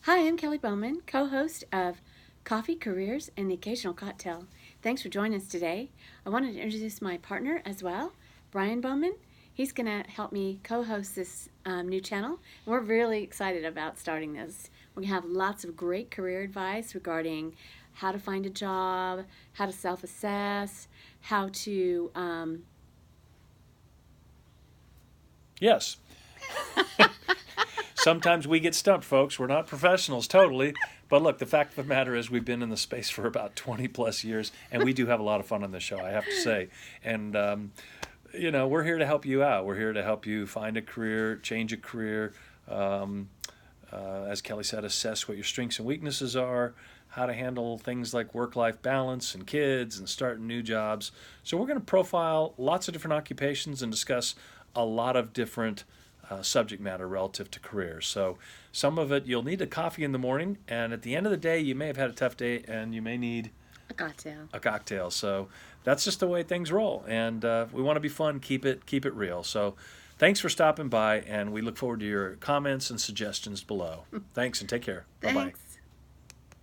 Hi, I'm Kelly Bowman, co-host of Coffee, Careers, and the Occasional Cocktail. Thanks for joining us today. I wanted to introduce my partner as well, Brian Bowman. He's going to help me co-host this new channel. We're really excited about starting this. We have lots of great career advice regarding how to find a job, how to self-assess, how to... Yes. Sometimes we get stumped, folks. We're not professionals totally. But look, the fact of the matter is we've been in the space for about 20 plus years, and we do have a lot of fun on this show, I have to say. And, we're here to help you out. We're here to help you find a career, change a career, as Kelly said, assess what your strengths and weaknesses are, how to handle things like work-life balance and kids and starting new jobs. So we're going to profile lots of different occupations and discuss a lot of different subject matter relative to careers. So some of it you'll need a coffee in the morning, and at the end of the day you may have had a tough day and you may need A cocktail. a cocktail. So that's just the way things roll, and we want to be fun, keep it real. So thanks for stopping by, and we look forward to your comments and suggestions below. Thanks, and take care. Bye bye. Thanks.